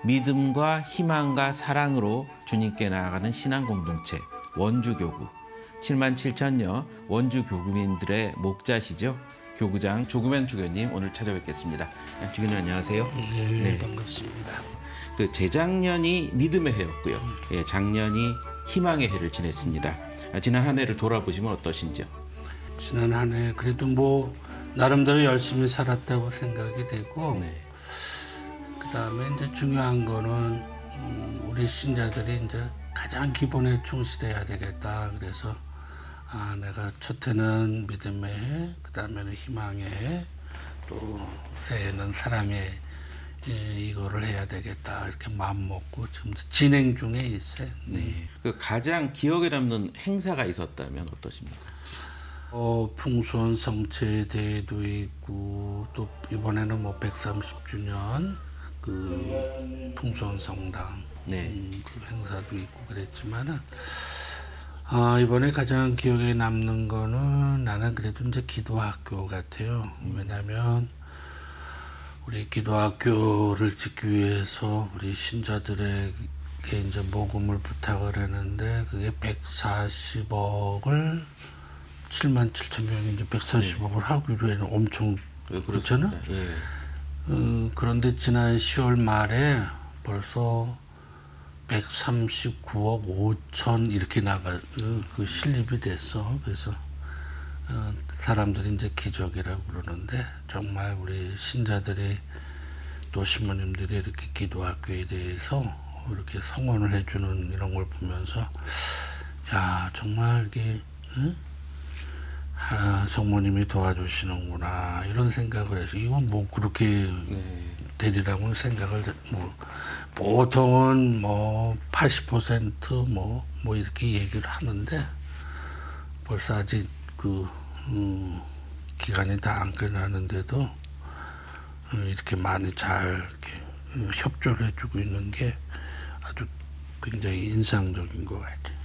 믿음과 희망과 사랑으로 주님께 나아가는 신앙 공동체 원주교구 7만 7천여 원주 교구민들의 목자시죠. 교구장 조금현 주교님 오늘 찾아뵙겠습니다. 주교님 안녕하세요. 네, 반갑습니다. 그 재작년이 믿음의 해였고요. 예, 작년이 희망의 해를 지냈습니다. 지난 한 해를 돌아보시면 어떠신지요? 지난 한 해 그래도 뭐 나름대로 열심히 살았다고 생각이 되고 네. 그다음에 이제 중요한 거는 우리 신자들이 이제 가장 기본에 충실해야 되겠다. 그래서 내가 첫 해는 믿음의 해, 그다음에는 희망의 해, 또 새해는 사랑의 이거를 해야 되겠다. 이렇게 마음 먹고 지금 진행 중에 있어요. 네. 그 가장 기억에 남는 행사가 있었다면 어떠십니까? 풍수원 성체대회도 있고 또 이번에는 뭐 130주년 그 풍수원 성당 네. 그 행사도 있고 그랬지만은 이번에 가장 기억에 남는 거는 나는 그래도 이제 기도학교 같아요. 왜냐하면 우리 기도학교를 짓기 위해서 우리 신자들에게 이제 모금을 부탁을 했는데 그게 140억을 7만 7천 명이 이제 140억을 하기로 해는 엄청 그렇잖아. 예. 그런데 지난 10월 말에 벌써 139억 5천 이렇게 그 실립이 됐어. 그래서 사람들이 이제 기적이라고 그러는데 정말 우리 신자들이 또 신부님들이 이렇게 기도학교에 대해서 이렇게 성원을 해주는 이런 걸 보면서 야 정말 이게 성모님이 도와주시는구나 이런 생각을 해서 이건 뭐 그렇게 되리라고는 생각을 뭐 보통은 뭐 80% 뭐 이렇게 얘기를 하는데 벌써 아직 그 기간이 다 안 끝나는데도 이렇게 많이 잘 이렇게 협조를 해주고 있는 게 아주 굉장히 인상적인 것 같아요.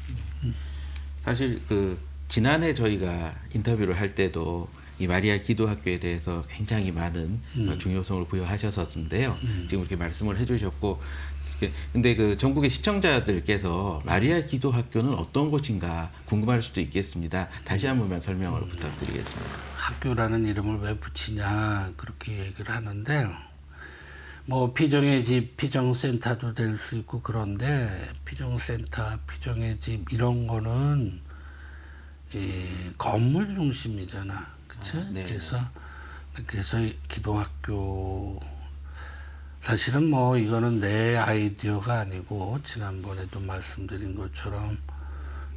사실 그 지난해 저희가 인터뷰를 할 때도 이 마리아 기도학교에 대해서 굉장히 많은 중요성을 부여하셨었는데요. 지금 이렇게 말씀을 해주셨고, 근데 그 전국의 시청자들께서 마리아 기도학교는 어떤 곳인가 궁금할 수도 있겠습니다. 다시 한 번만 설명을 부탁드리겠습니다. 학교라는 이름을 왜 붙이냐 그렇게 얘기를 하는데 뭐 피정의 집, 피정센터도 될 수 있고 그런데 피정센터, 피정의 집 이런 거는 건물 중심이잖아. 그치? 네. 그래서 기도학교 사실은 뭐 이거는 내 아이디어가 아니고 지난번에도 말씀드린 것처럼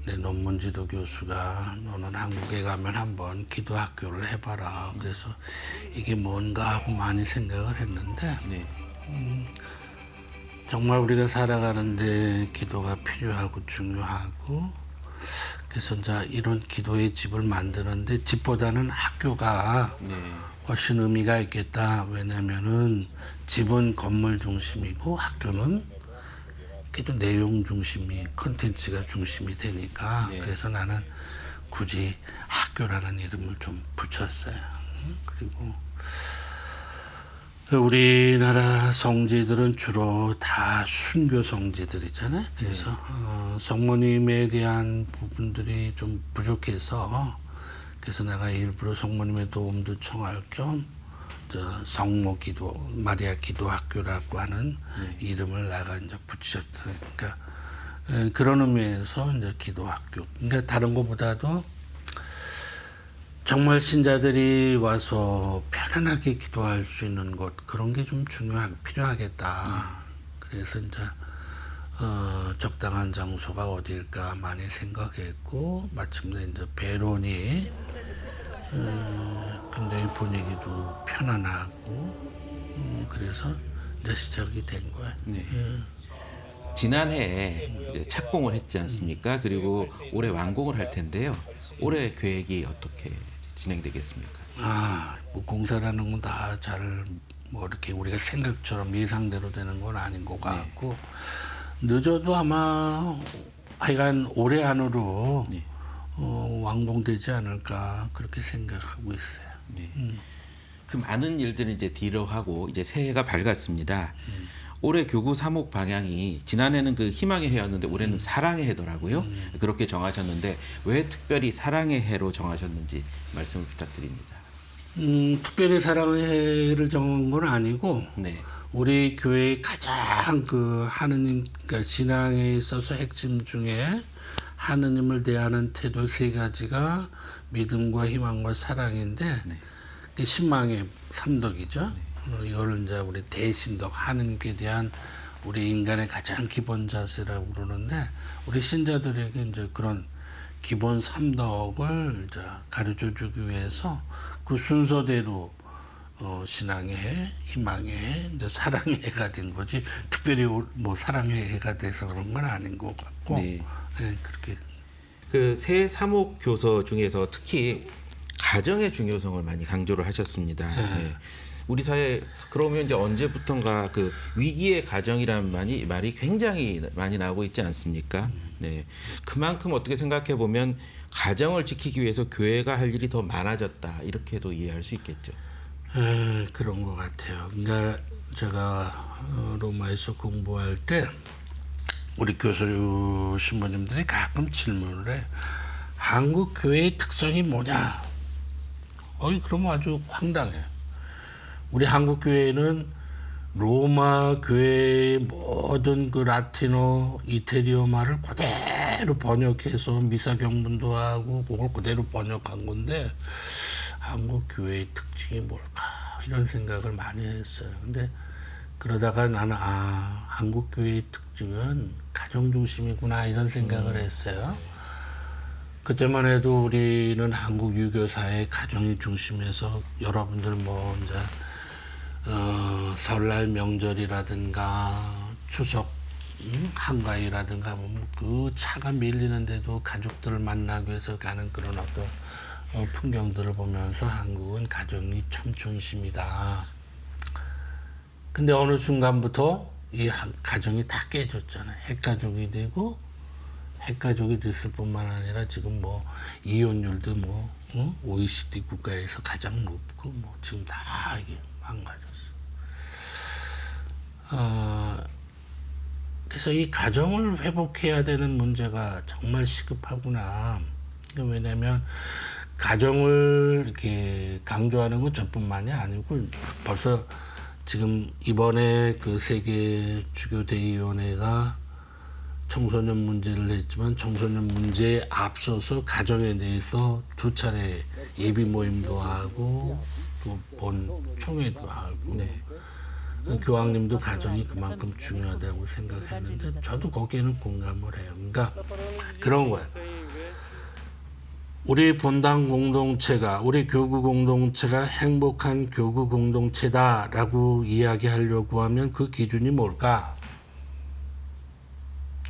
내 논문지도 교수가 너는 한국에 가면 한번 기도학교를 해봐라. 그래서 이게 뭔가 하고 많이 생각을 했는데 네. 정말 우리가 살아가는데 기도가 필요하고 중요하고 그래서 이제 이런 기도의 집을 만드는데 집보다는 학교가 훨씬 의미가 있겠다. 왜냐면은 집은 건물 중심이고 학교는 그래도 내용 중심이 컨텐츠가 중심이 되니까 그래서 나는 굳이 학교라는 이름을 좀 붙였어요. 그리고 우리나라 성지들은 주로 다 순교 성지들이잖아요. 그래서 성모님에 대한 부분들이 좀 부족해서 그래서 내가 일부러 성모님의 도움도 청할 겸 성모 기도 마리아 기도학교라고 하는 이름을 내가 이제 붙였어요. 그러니까 그런 의미에서 이제 기도학교. 그러니까 다른 것보다도 정말 신자들이 와서 편안하게 기도할 수 있는 곳 그런 게 좀 필요하겠다. 그래서 이제 적당한 장소가 어디일까 많이 생각했고 마침내 이제 베론이 굉장히 분위기도 편안하고 그래서 이제 시작이 된 거야. 네. 지난해 착공을 했지 않습니까? 그리고 올해 완공을 할 텐데요. 올해 계획이 어떻게 진행되겠습니까? 뭐 공사라는 건 다 잘 뭐 이렇게 우리가 생각처럼 예상대로 되는 건 아닌 것 같고 늦어도 아마 하여간 올해 안으로 완공되지 않을까 그렇게 생각하고 있어요. 네. 그 많은 일들은 이제 뒤로 하고 이제 새해가 밝았습니다. 올해 교구 3목 방향이 지난해는 그 희망의 해였는데 올해는 사랑의 해더라고요. 그렇게 정하셨는데 왜 특별히 사랑의 해로 정하셨는지 말씀을 부탁드립니다. 특별히 사랑의 해를 정한 건 아니고 네. 우리 교회의 가장 그 하느님 그러니까 신앙에 있어서 핵심 중에 하느님을 대하는 태도 세 가지가 믿음과 희망과 사랑인데 그 신망의 삼덕이죠. 이거를 이제 우리 대신덕 하느님께 대한 우리 인간의 가장 기본 자세라고 그러는데 우리 신자들에게 이제 그런 기본 삼덕을 이제 가르쳐 주기 위해서 그 순서대로 신앙의 해, 희망의 해, 이제 사랑의 해가 된 거지 특별히 뭐 사랑의 해가 돼서 그런 건 아닌 것 같고 네. 네, 그렇게 그 새 3목 교서 중에서 특히 가정의 중요성을 많이 강조를 하셨습니다. 네. 우리 사회 그러면 이제 언제부턴가 그 위기의 가정이라는 말이 굉장히 많이 나오고 있지 않습니까? 네. 그만큼 어떻게 생각해 보면 가정을 지키기 위해서 교회가 할 일이 더 많아졌다 이렇게도 이해할 수 있겠죠. 그런 것 같아요. 그러니까 제가 로마에서 공부할 때 우리 교수 신부님들이 가끔 질문을 해. 한국 교회의 특성이 뭐냐? 그러면 아주 황당해. 우리 한국 교회는 로마 교회의 모든 그 라틴어, 이태리어 말을 그대로 번역해서 미사 경문도 하고 그걸 그대로 번역한 건데 한국 교회의 특징이 뭘까 이런 생각을 많이 했어요. 근데 그러다가 나는 한국 교회의 특징은 가정 중심이구나 이런 생각을 했어요. 그때만 해도 우리는 한국 유교사의 가정이 중심에서 여러분들 뭐 이제 설날 명절이라든가 추석 한가위라든가 뭐 그 차가 밀리는데도 가족들을 만나기 위해서 가는 그런 어떤 풍경들을 보면서 한국은 가정이 참 중심이다. 근데 어느 순간부터 이 가정이 다 깨졌잖아요. 핵가족이 되고 핵가족이 됐을 뿐만 아니라 지금 뭐 이혼율도 뭐 OECD 국가에서 가장 높고 뭐 지금 다 이게 망가졌어. 그래서 이 가정을 회복해야 되는 문제가 정말 시급하구나. 왜냐하면 가정을 이렇게 강조하는 건 저뿐만이 아니고 벌써 지금 이번에 그 세계 주교 대의원회가 청소년 문제를 했지만 청소년 문제에 앞서서 가정에 대해서 2차례 예비 모임도 하고 또 본 총회도 하고 네. 교황님도 가정이 그만큼 중요하다고 생각했는데 저도 거기에는 공감을 해요. 그러니까 그런 거예요. 우리 본당 공동체가 우리 교구 공동체가 행복한 교구 공동체다라고 이야기하려고 하면 그 기준이 뭘까?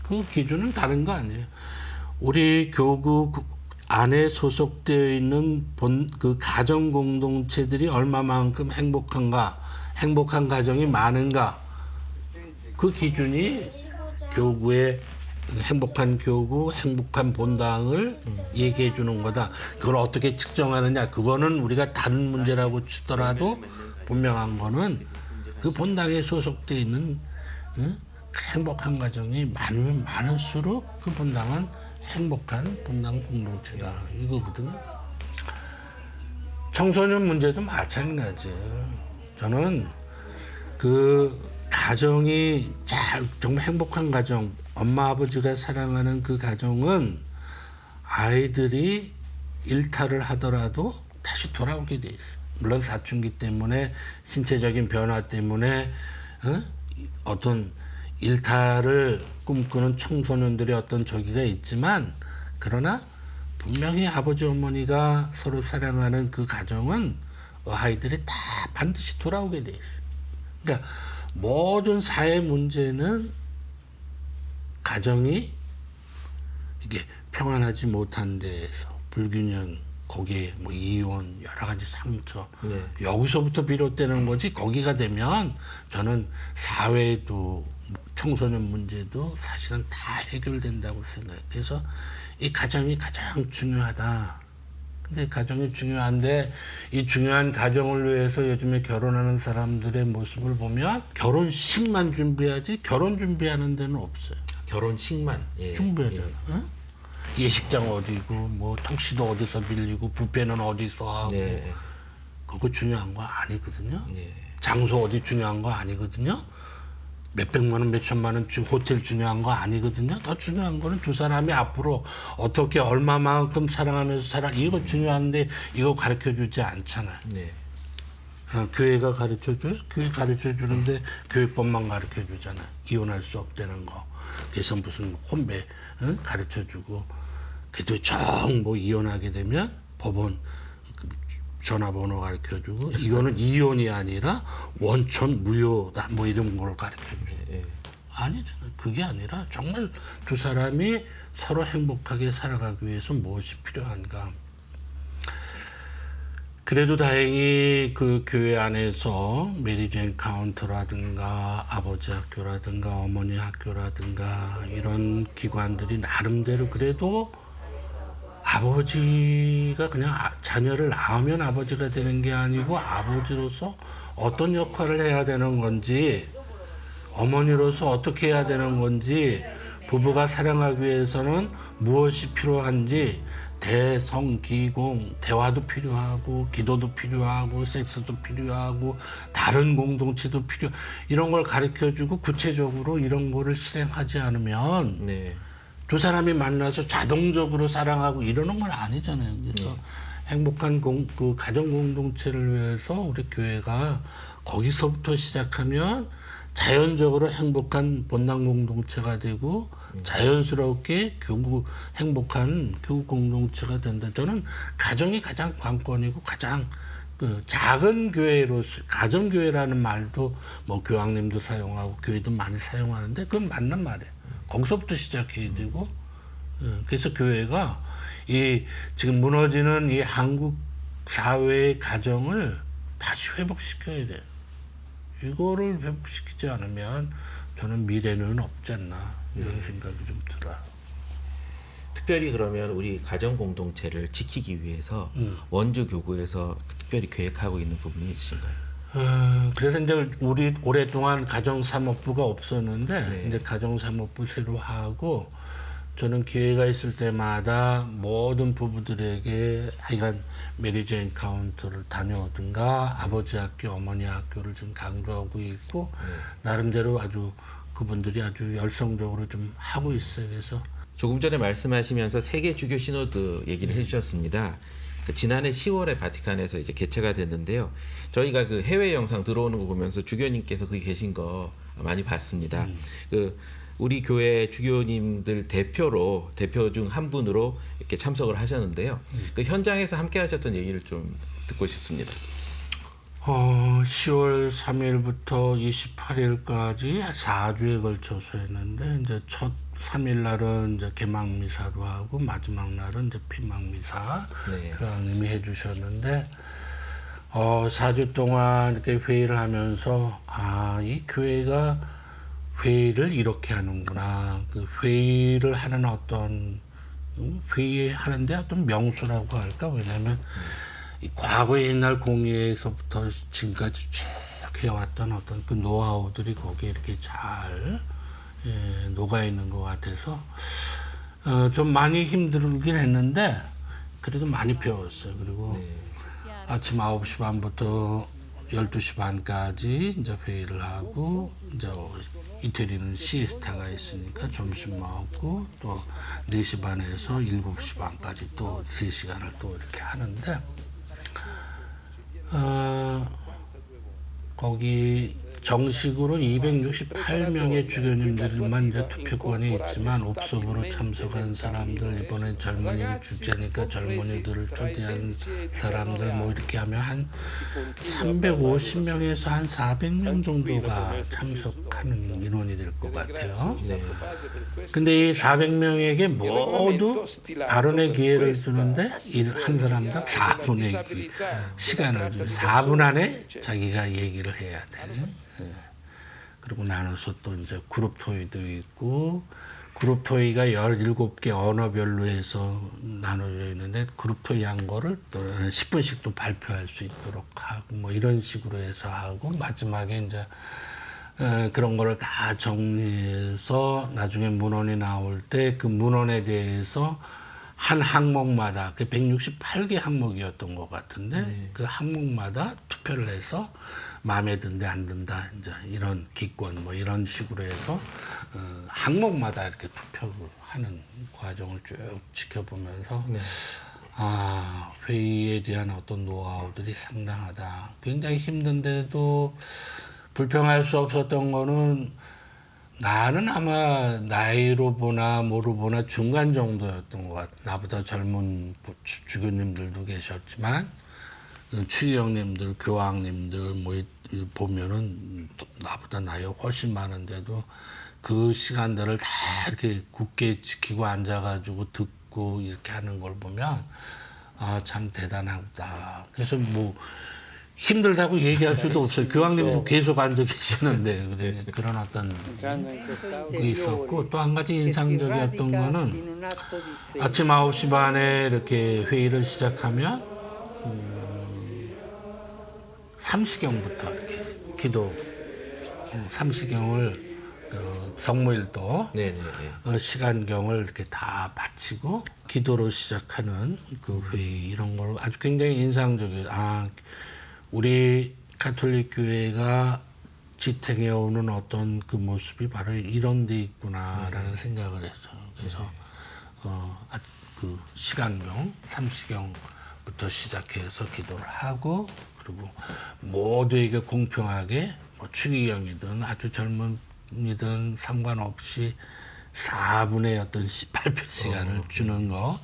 그 기준은 다른 거 아니에요. 우리 교구 안에 소속되어 있는 그 가정 공동체들이 얼마만큼 행복한가, 행복한 가정이 많은가, 그 기준이 교구의 행복한 교구, 행복한 본당을 얘기해 주는 거다. 그걸 어떻게 측정하느냐, 그거는 우리가 다른 문제라고 치더라도 분명한 거는 그 본당에 소속되어 있는 행복한 가정이 많으면 많을수록 그 본당은 행복한 본당 공동체다 이거거든요. 청소년 문제도 마찬가지예요. 저는 그 가정이 정말 행복한 가정, 엄마 아버지가 사랑하는 그 가정은 아이들이 일탈을 하더라도 다시 돌아오게 돼 있어요. 물론 사춘기 때문에 신체적인 변화 때문에 어떤 일탈을 꿈꾸는 청소년들의 어떤 저기가 있지만 그러나 분명히 아버지 어머니가 서로 사랑하는 그 가정은 아이들이 다 반드시 돌아오게 돼 있어요. 그러니까 모든 사회 문제는 가정이 이게 평안하지 못한 데에서 불균형, 거기에 뭐 이혼, 여러 가지 상처 여기서부터 비롯되는 거지. 거기가 되면 저는 사회도 청소년 문제도 사실은 다 해결된다고 생각해요. 그래서 이 가정이 가장 중요하다. 근데 가정이 중요한데 이 중요한 가정을 위해서 요즘에 결혼하는 사람들의 모습을 보면 결혼식만 준비하지 결혼 준비하는 데는 없어요. 결혼식만 예. 준비하잖아. 예. 응? 예식장 어디고 뭐 턱시도 어디서 빌리고 뷔페는 어디서 하고 네. 그거 중요한 거 아니거든요. 예. 장소 어디 중요한 거 아니거든요. 몇백만 원, 몇천만 원 호텔 중요한 거 아니거든요. 더 중요한 거는 두 사람이 앞으로 어떻게 얼마만큼 사랑하면서 이거 중요한데 이거 가르쳐주지 않잖아요. 네. 교회가 가르쳐줘요? 교회 가르쳐주는데 교회법만 가르쳐주잖아요. 이혼할 수 없다는 거. 그래서 무슨 혼배 가르쳐주고 그래도 정 뭐 이혼하게 되면 법원 전화번호 가르쳐주고 이거는 이혼이 아니라 원천 무효다 뭐 이런 걸 가르쳐줘요. 예. 아니잖아요. 그게 아니라 정말 두 사람이 서로 행복하게 살아가기 위해서 무엇이 필요한가. 그래도 다행히 그 교회 안에서 메리지 엔카운터라든가 아버지 학교라든가 어머니 학교라든가 이런 기관들이 나름대로 그래도 아버지가 그냥 자녀를 낳으면 아버지가 되는 게 아니고 아버지로서 어떤 역할을 해야 되는 건지 어머니로서 어떻게 해야 되는 건지 부부가 사랑하기 위해서는 무엇이 필요한지 대성기공 대화도 필요하고 기도도 필요하고 섹스도 필요하고 다른 공동체도 필요 이런 걸 가르쳐주고 구체적으로 이런 거를 실행하지 않으면 네. 두 사람이 만나서 자동적으로 사랑하고 이러는 건 아니잖아요. 그래서 행복한 그 가정 공동체를 위해서 우리 교회가 거기서부터 시작하면 자연적으로 행복한 본당 공동체가 되고 자연스럽게 행복한 교우 공동체가 된다. 저는 가정이 가장 관건이고 가장 그 작은 교회로서 가정교회라는 말도 뭐 교황님도 사용하고 교회도 많이 사용하는데 그건 맞는 말이에요. 거기서부터 시작해야 되고 그래서 교회가 이 지금 무너지는 이 한국 사회의 가정을 다시 회복시켜야 돼요. 이거를 회복시키지 않으면 저는 미래는 없지 않나 이런 생각이 좀 들어요. 특별히 그러면 우리 가정 공동체를 지키기 위해서 원주 교구에서 특별히 계획하고 있는 부분이 있으신가요? 그래서 이제 우리 오랫동안 가정사목부가 없었는데 네. 이제 가정사목부 새로 하고 저는 기회가 있을 때마다 모든 부부들에게 하여간 메리지 엔카운터를 다녀오든가 아버지 학교, 어머니 학교를 좀 강조하고 있고 나름대로 아주 그분들이 아주 열성적으로 좀 하고 있어요. 그래서 조금 전에 말씀하시면서 세계 주교 시노드 얘기를 해주셨습니다. 지난해 10월에 바티칸에서 이제 개최가 됐는데요. 저희가 그 해외 영상 들어오는 거 보면서 주교님께서 거기 계신 거 많이 봤습니다. 그 우리 교회 주교님들 대표 중 한 분으로 이렇게 참석을 하셨는데요. 그 현장에서 함께 하셨던 얘기를 좀 듣고 싶습니다. 10월 3일부터 28일까지 4주에 걸쳐서 했는데 이제 첫 3일 날은 이제 개막 미사로 하고 마지막 날은 이제 피막 미사 네. 교황님이 해주셨는데 4주 동안 이렇게 회의를 하면서 이 교회가 회의를 이렇게 하는구나. 그 회의를 하는 어떤 회의하는데 어떤 명수라고 할까? 왜냐하면 이 과거의 옛날 공예에서부터 지금까지 쭉 해왔던 어떤 그 노하우들이 거기에 이렇게 잘 녹아 있는 것 같아서 좀 많이 힘들긴 했는데 그래도 많이 배웠어요. 그리고 아침 9시 반부터 12시 반까지 이제 회의를 하고 이제 이태리는 시에스타가 있으니까 점심 먹고 또 4시 반에서 7시 반까지 또 3시간을 또 이렇게 하는데 거기 정식으로 268명의 주교님들만 이제 투표권이 있지만 옵섭으로 참석한 사람들 이번에 젊은이 주제니까 젊은이들을 초대한 사람들 뭐 이렇게 하면 한 350명에서 한 400명 정도가 참석하는 인원이 될 것 같아요. 근데 이 400명에게 모두 발언의 기회를 주는데 한 사람당 4분의 시간을 줘요. 4분 안에 자기가 얘기를 해야 돼. 그리고 나눠서 또 이제 그룹 토의도 있고 그룹 토의가 17개 언어별로 해서 나눠져 있는데 그룹 토의 한 거를 또 10분씩 또 발표할 수 있도록 하고 뭐 이런 식으로 해서 하고 마지막에 이제 그런 거를 다 정리해서 나중에 문헌이 나올 때 그 문헌에 대해서 한 항목마다 그 168개 항목이었던 것 같은데 그 항목마다 투표를 해서 마음에 든다 안 든다 이제 이런 기권 뭐 이런 식으로 해서 항목마다 이렇게 투표를 하는 과정을 쭉 지켜보면서 아 회의에 대한 어떤 노하우들이 상당하다. 굉장히 힘든데도 불평할 수 없었던 거는 나는 아마 나이로 보나 뭐로 보나 중간 정도였던 것 같아. 나보다 젊은 주교님들도 계셨지만 추기경님들, 교황님들 뭐 보면은 나보다 나이가 훨씬 많은데도 그 시간들을 다 이렇게 굳게 지키고 앉아가지고 듣고 이렇게 하는 걸 보면 아 참 대단하다. 그래서 뭐 힘들다고 얘기할 수도 없어요. 교황님도 계속 앉아 계시는데 그런 어떤 게 있었고 또 한 가지 인상적이었던 거는 아침 9시 반에 이렇게 회의를 시작하면 삼시경부터 이렇게 기도 삼시경을 성모일도 시간경을 이렇게 다 바치고 기도로 시작하는 그 회의 이런 걸 아주 굉장히 인상적이에요. 아 우리 가톨릭 교회가 지탱해 오는 어떤 그 모습이 바로 이런 데 있구나라는 생각을 했어요. 그래서 그 시간경, 삼시경부터 시작해서 기도를 하고 그리고 모두에게 공평하게 뭐 추기경이든 아주 젊은이든 상관없이 4분의 어떤 발표 시간을 주는 거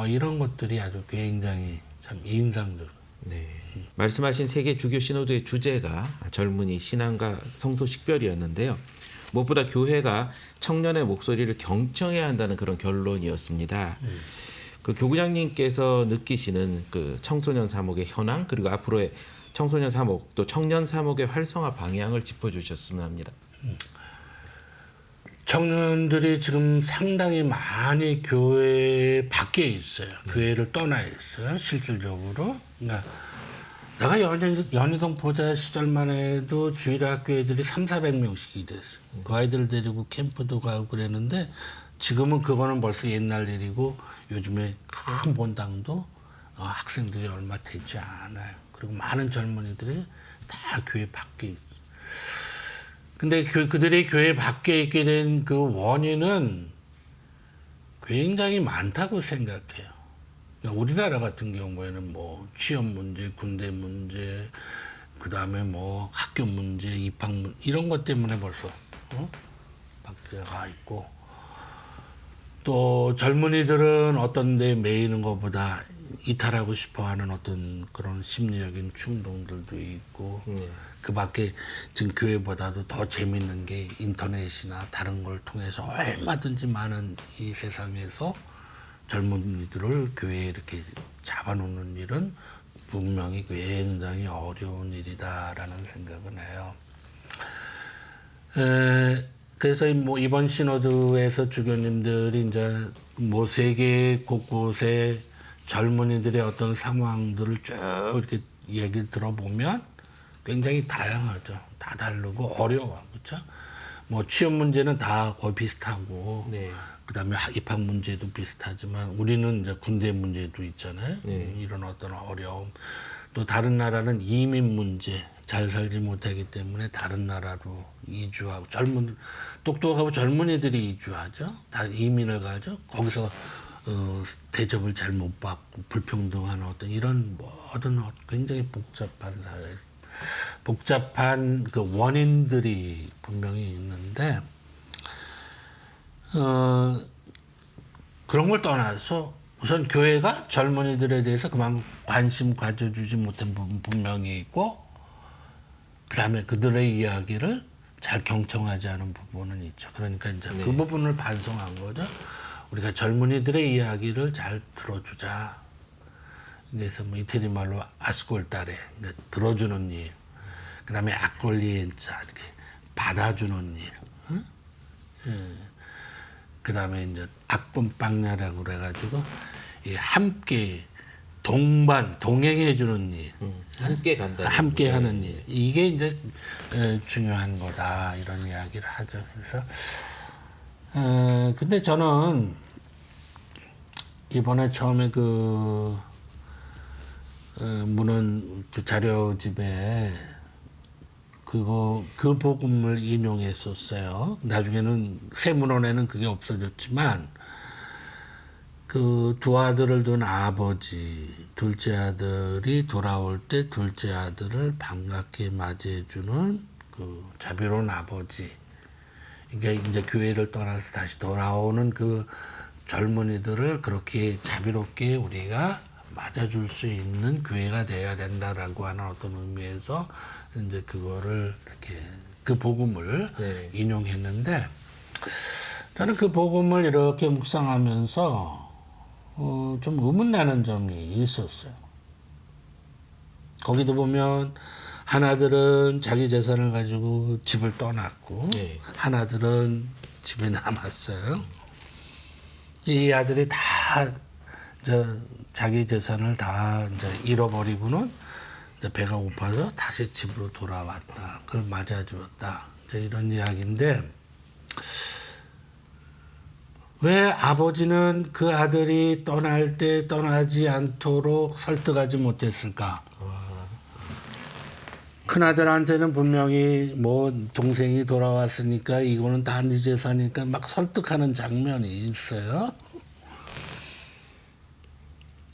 이런 것들이 아주 굉장히 참 인상적. 네. 말씀하신 세계 주교 시노드의 주제가 젊은이 신앙과 성소 식별이었는데요. 무엇보다 교회가 청년의 목소리를 경청해야 한다는 그런 결론이었습니다. 그 교구장님께서 느끼시는 그 청소년 사목의 현황 그리고 앞으로의 청소년 사목 또 청년 사목의 활성화 방향을 짚어주셨으면 합니다. 청년들이 지금 상당히 많이 교회 밖에 있어요. 교회를 떠나 있어요. 실질적으로. 그러니까 내가 연희동 보좌 시절만 해도 주일학교 애들이 300~400명씩이 됐어요. 그 아이들 데리고 캠프도 가고 그랬는데 지금은 그거는 벌써 옛날 일이고 요즘에 큰 본당도 학생들이 얼마 되지 않아요. 그리고 많은 젊은이들이 다 교회 밖에 있어요. 근데 그들이 교회 밖에 있게 된 그 원인은 굉장히 많다고 생각해요. 우리나라 같은 경우에는 뭐 취업 문제, 군대 문제, 그 다음에 뭐 학교 문제, 입학 문제 이런 것 때문에 벌써 밖에 가 있고 또 젊은이들은 어떤 데 매이는 것보다 이탈하고 싶어하는 어떤 그런 심리적인 충동들도 있고 그 밖에 지금 교회보다도 더 재밌는 게 인터넷이나 다른 걸 통해서 얼마든지 많은 이 세상에서 젊은이들을 교회에 이렇게 잡아놓는 일은 분명히 굉장히 어려운 일이다라는 생각은 해요. 그래서 뭐 이번 시노드에서 주교님들이 이제 뭐 세계 곳곳에 젊은이들의 어떤 상황들을 쭉 이렇게 얘기 들어보면 굉장히 다양하죠. 다 다르고 어려워, 그렇죠? 뭐 취업 문제는 다 거의 비슷하고, 그다음에 입학 문제도 비슷하지만 우리는 이제 군대 문제도 있잖아요. 이런 어떤 어려움. 또 다른 나라는 이민 문제, 잘 살지 못하기 때문에 다른 나라로 이주하고 똑똑하고 젊은이들이 이주하죠. 다 이민을 가죠. 거기서 대접을 잘 못 받고 불평등한 어떤 이런 모든 굉장히 복잡한 그 원인들이 분명히 있는데 그런 걸 떠나서 우선 교회가 젊은이들에 대해서 그만큼 관심 가져주지 못한 부분 분명히 있고 그다음에 그들의 이야기를 잘 경청하지 않은 부분은 있죠. 그러니까 이제 그 부분을 반성한 거죠. 우리가 젊은이들의 이야기를 잘 들어주자. 그래서 뭐 이태리 말로 아스콜타레 들어주는 일. 그다음에 아콜리엔자 이렇게 받아주는 일. 응? 그다음에 이제 악분빵야라고 그래가지고 이 함께 동행해 주는 일, 함께 간다. 함께 하는 일, 이게 이제 중요한 거다 이런 이야기를 하죠. 그래서 근데 저는 이번에 처음에 그 문헌 그 자료집에 그 복음을 인용했었어요. 나중에는 새 문헌에는 그게 없어졌지만 그 두 아들을 둔 아버지, 둘째 아들이 돌아올 때 둘째 아들을 반갑게 맞이해주는 그 자비로운 아버지. 이게 이제 교회를 떠나서 다시 돌아오는 그 젊은이들을 그렇게 자비롭게 우리가 맞아줄 수 있는 교회가 돼야 된다라고 하는 어떤 의미에서 이제 그거를 이렇게 그 복음을 네. 인용했는데 저는 그 복음을 이렇게 묵상하면서 좀 의문나는 점이 있었어요. 거기도 보면 하나들은 자기 재산을 가지고 집을 떠났고 네. 하나들은 집에 남았어요. 이 아들이 다 자기 재산을 다 이제 잃어버리고는 이제 배가 고파서 다시 집으로 돌아왔다. 그걸 맞아주었다. 이제 이런 이야기인데 왜 아버지는 그 아들이 떠날 때 떠나지 않도록 설득하지 못했을까? 큰아들한테는 분명히 뭐 동생이 돌아왔으니까 이거는 다 네 재산이니까 막 설득하는 장면이 있어요.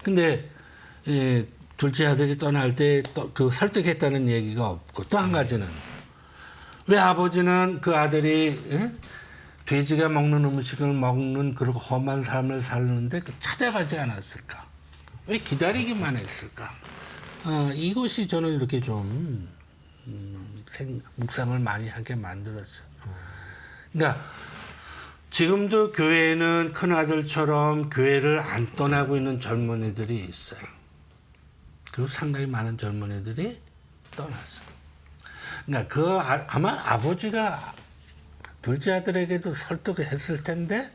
근데 둘째 아들이 떠날 때 그 설득했다는 얘기가 없고 또 한 가지는 왜 아버지는 그 아들이 돼지가 먹는 음식을 먹는 그런 험한 삶을 사는데 찾아가지 않았을까? 왜 기다리기만 했을까? 이것이 저는 이렇게 좀 묵상을 많이 하게 만들었어요. 그러니까 지금도 교회에는 큰아들처럼 교회를 안 떠나고 있는 젊은이들이 있어요. 그리고 상당히 많은 젊은이들이 떠났어요. 그러니까 아마 아버지가 둘째 아들에게도 설득했을 텐데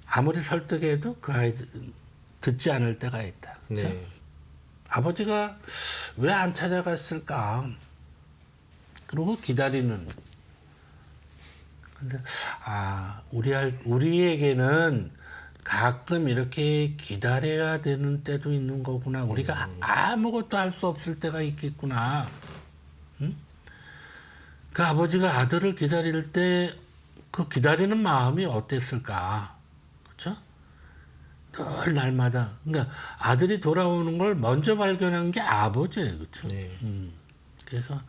아무리 설득해도 그 아이들 듣지 않을 때가 있다. 그렇죠? 네. 아버지가 왜 안 찾아갔을까? 그리고 기다리는. 근데 우리에게는 가끔 이렇게 기다려야 되는 때도 있는 거구나. 우리가 아무것도 할 수 없을 때가 있겠구나. 응? 그 아버지가 아들을 기다릴 때 그 기다리는 마음이 어땠을까? 그렇죠? 늘 날마다. 그러니까 아들이 돌아오는 걸 먼저 발견한 게 아버지예요. 그렇죠? 네. 그래서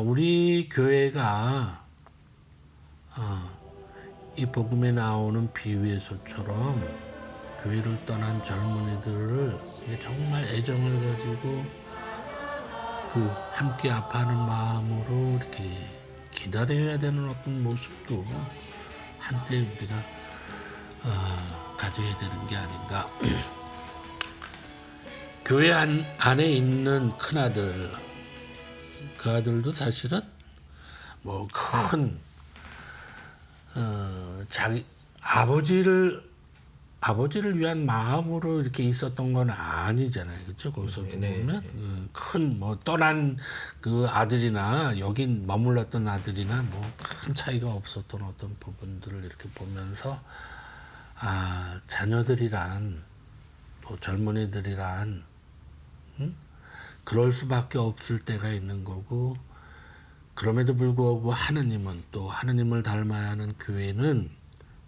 우리 교회가 이 복음에 나오는 비유에서처럼 교회를 떠난 젊은이들을 정말 애정을 가지고 그 함께 아파하는 마음으로 이렇게 기다려야 되는 어떤 모습도 한때 우리가 가져야 되는 게 아닌가. 교회 안에 있는 큰아들, 그 아들도 사실은 뭐 큰 자기 아버지를 위한 마음으로 이렇게 있었던 건 아니잖아요. 그렇죠? 거기서 보면 큰 뭐 떠난 그 아들이나 여긴 머물렀던 아들이나 뭐 큰 차이가 없었던 어떤 부분들을 이렇게 보면서 자녀들이란 또 젊은이들이란 그럴 수밖에 없을 때가 있는 거고 그럼에도 불구하고 하느님은 또 하느님을 닮아야 하는 교회는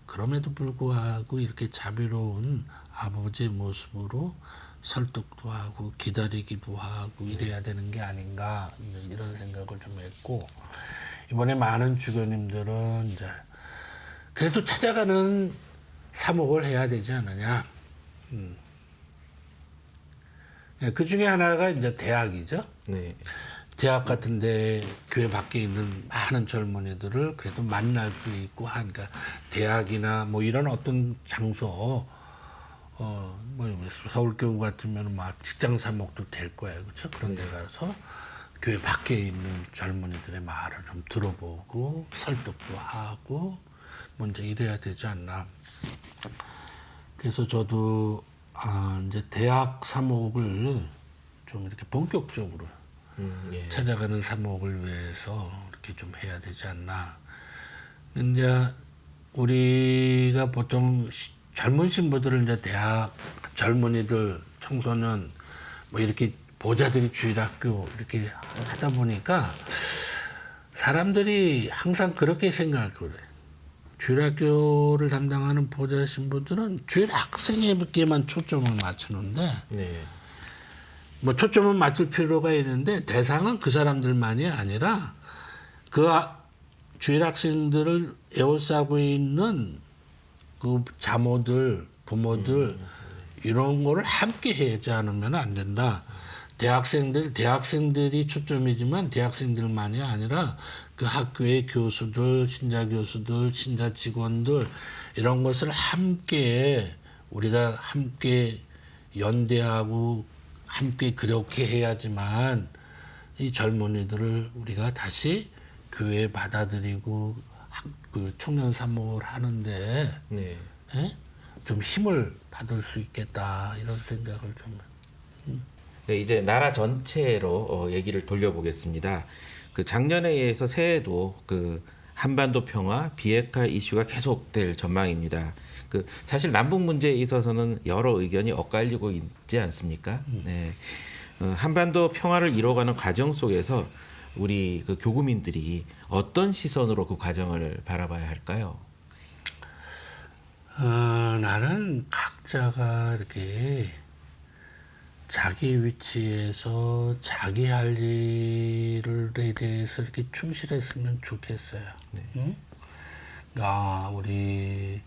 그럼에도 불구하고 이렇게 자비로운 아버지의 모습으로 설득도 하고 기다리기도 하고 이래야 되는 게 아닌가 이런 생각을 좀 했고 이번에 많은 주교님들은 이제 그래도 찾아가는 사목을 해야 되지 않느냐. 그 중에 하나가 이제 대학이죠. 네. 대학 같은데 교회 밖에 있는 많은 젊은이들을 그래도 만날 수 있고 하니까 대학이나 뭐 이런 어떤 장소 뭐 서울교구 같으면 막 직장 사목도 될 거예요, 그렇죠? 그런 데 가서 교회 밖에 있는 젊은이들의 말을 좀 들어보고 설득도 하고 먼저 이래야 되지 않나. 그래서 저도 이제 대학 사목을 좀 이렇게 본격적으로 예. 찾아가는 사목을 위해서 이렇게 좀 해야 되지 않나. 근데 우리가 보통 젊은 신부들을 이제 대학 젊은이들 청소년 뭐 이렇게 보좌들이 주일학교 이렇게 하다 보니까 사람들이 항상 그렇게 생각을 해. 주일학교를 담당하는 보좌 신부들은 주일 학생에게만 초점을 맞추는데 네. 뭐 초점을 맞출 필요가 있는데 대상은 그 사람들만이 아니라 그 주일 학생들을 에워싸고 있는 그 자모들, 부모들 이런 거를 함께 하지 않으면 안 된다. 대학생들이 초점이지만 대학생들만이 아니라 그 학교의 교수들, 신자 교수들, 신자 직원들 이런 것을 함께 우리가 함께 연대하고 함께 그렇게 해야지만 이 젊은이들을 우리가 다시 교회에 받아들이고 그 청년 사목을 하는데 네. 예? 좀 힘을 받을 수 있겠다 이런 생각을 좀. 네, 이제 나라 전체로 얘기를 돌려보겠습니다. 그 작년에 의해서 새해도 그 한반도 평화 비핵화 이슈가 계속될 전망입니다. 그 사실 남북 문제에 있어서는 여러 의견이 엇갈리고 있지 않습니까? 네. 한반도 평화를 이뤄가는 과정 속에서 우리 그 교구민들이 어떤 시선으로 그 과정을 바라봐야 할까요? 나는 각자가 이렇게 자기 위치에서 자기 할 일에 대해서 이렇게 충실했으면 좋겠어요. 응? 우리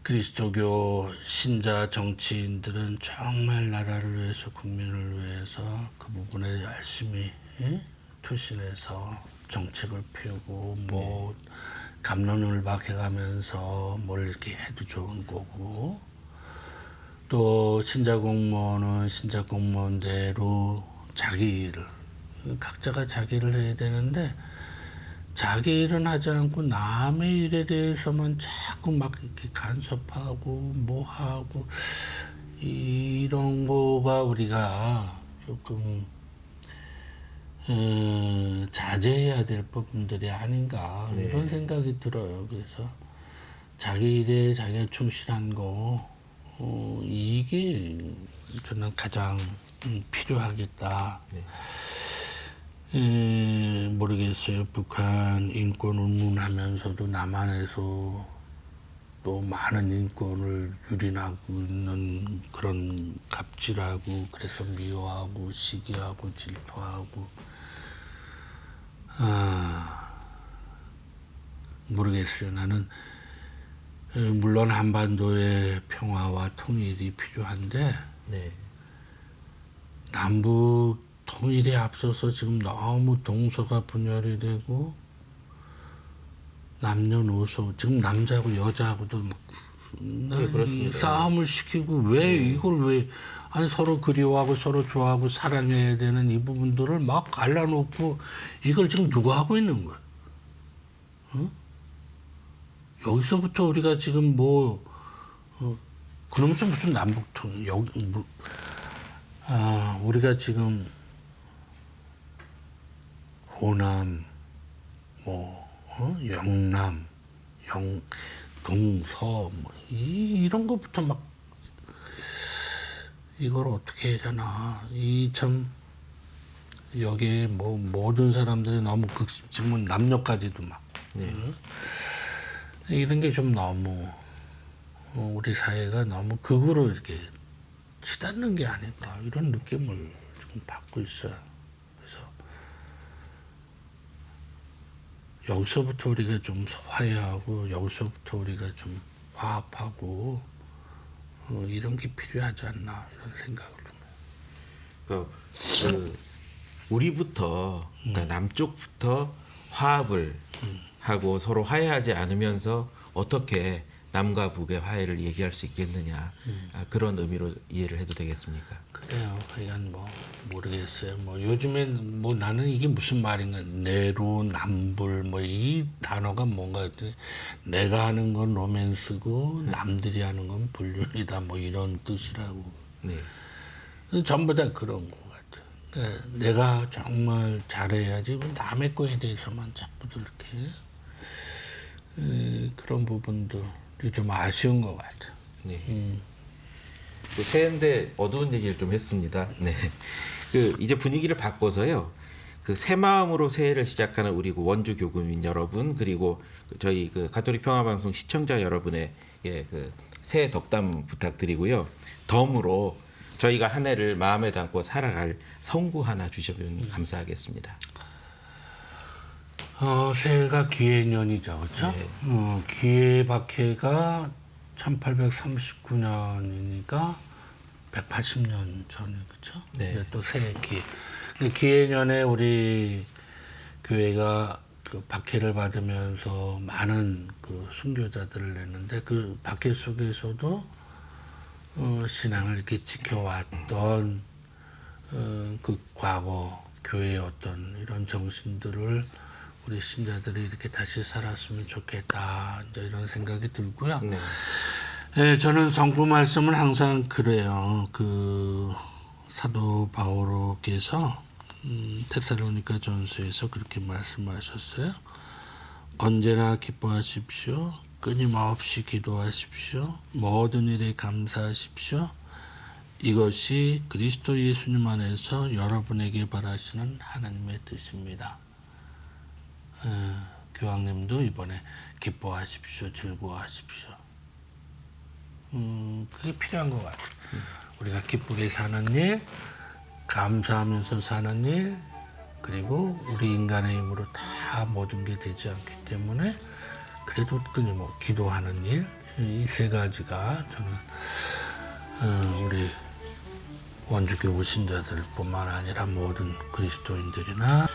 그리스도교 신자 정치인들은 정말 나라를 위해서 국민을 위해서 그 부분에 열심히 투신해서 정책을 피우고 뭐 갑론을 박해가면서 뭘 이렇게 해도 좋은 거고 또 신자 공무원은 신자 공무원대로 자기 일을 각자가 자기 일을 해야 되는데 자기 일은 하지 않고 남의 일에 대해서만 자꾸 막 이렇게 간섭하고 뭐 하고 이런 거가 우리가 조금 자제해야 될 부분들이 아닌가 이런 생각이 들어요. 그래서 자기 일에 자기가 충실한 거 이게 저는 가장 필요하겠다. 모르겠어요. 북한 인권 운운하면서도 남한에서 또 많은 인권을 유린하고 있는 그런 갑질하고 그래서 미워하고 시기하고 질투하고 모르겠어요. 나는 물론 한반도의 평화와 통일이 필요한데 네. 남북 통일에 앞서서 지금 너무 동서가 분열이 되고 남녀노소 지금 남자하고 여자하고도 막 네, 그렇습니다. 싸움을 시키고 왜 이걸 왜 아니 서로 그리워하고 서로 좋아하고 사랑해야 되는 이 부분들을 막 갈라놓고 이걸 지금 누가 하고 있는 거야? 여기서부터 우리가 지금 그러면서 무슨 남북통일 우리가 지금 호남 영남 동서 이런 것부터 막 이걸 어떻게 해야 되나 이 참 여기에 모든 사람들이 너무 지금은 남녀까지도 막 이런 게 좀 너무 우리 사회가 너무 극으로 이렇게 치닫는 게 아닐까 이런 느낌을 지금 받고 있어요. 그래서 여기서부터 우리가 좀 화해하고 여기서부터 우리가 좀 화합하고 이런 게 필요하지 않나 이런 생각을 좀 해요. 그 우리부터 그러니까 남쪽부터 화합을 하고 서로 화해하지 않으면서 어떻게 남과 북의 화해를 얘기할 수 있겠느냐. 그런 의미로 이해를 해도 되겠습니까? 그래요. 하여간 뭐 모르겠어요. 뭐 요즘엔 뭐 나는 이게 무슨 말인가 내로남불 뭐 이 단어가 뭔가 했더니 내가 하는 건 로맨스고 남들이 하는 건 불륜이다 뭐 이런 뜻이라고. 네. 전부 다 그런 것 같아. 그러니까 내가 정말 잘해야지 남의 거에 대해서만 자꾸 그렇게 그런 부분들이 좀 아쉬운 것 같아. 네. 그 새해인데 어두운 얘기를 좀 했습니다. 네. 그 이제 분위기를 바꿔서요. 그 새 마음으로 새해를 시작하는 우리 그 원주 교구민 여러분 그리고 저희 그 가톨릭 평화방송 시청자 여러분의 그 새해 덕담 부탁드리고요. 덤으로 저희가 한 해를 마음에 담고 살아갈 성구 하나 주시면 감사하겠습니다. 새해가 기해년이죠, 그렇죠? 네. 기해박해가 1839년이니까 180년 전에 그렇죠? 네. 또 새해 기. 기해년에 우리 교회가 그 박해를 받으면서 많은 그 순교자들을 냈는데 그 박해 속에서도 신앙을 이렇게 지켜왔던 그 과거 교회의 어떤 이런 정신들을 우리 신자들이 이렇게 다시 살았으면 좋겠다 이제 이런 생각이 들고요. 네. 네, 저는 성부 말씀은 항상 그래요. 그 사도 바오로께서 테살로니가 전서에서 그렇게 말씀하셨어요. 언제나 기뻐하십시오. 끊임없이 기도하십시오. 모든 일에 감사하십시오. 이것이 그리스도 예수님 안에서 여러분에게 바라시는 하나님의 뜻입니다. 교황님도 이번에 기뻐하십시오. 즐거워하십시오. 그게 필요한 것 같아요. 우리가 기쁘게 사는 일, 감사하면서 사는 일, 그리고 우리 인간의 힘으로 다 모든 게 되지 않기 때문에 그래도 끊임없이 기도하는 일, 이 세 가지가 저는 우리 원주교구 신자들뿐만 아니라 모든 그리스도인들이나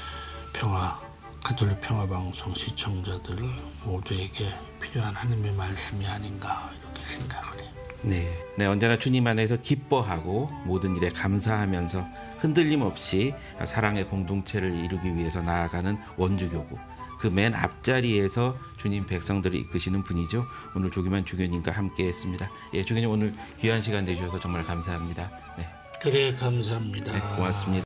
가톨릭 평화방송 시청자들 모두에게 필요한 하나님의 말씀이 아닌가 이렇게 생각을 해요. 네. 네, 언제나 주님 안에서 기뻐하고 모든 일에 감사하면서 흔들림 없이 사랑의 공동체를 이루기 위해서 나아가는 원주교구. 그 맨 앞자리에서 주님 백성들을 이끄시는 분이죠. 오늘 조기만 주교님과 함께했습니다. 예, 주교님 오늘 귀한 시간 내주셔서 정말 감사합니다. 네. 그래 감사합니다. 네, 고맙습니다.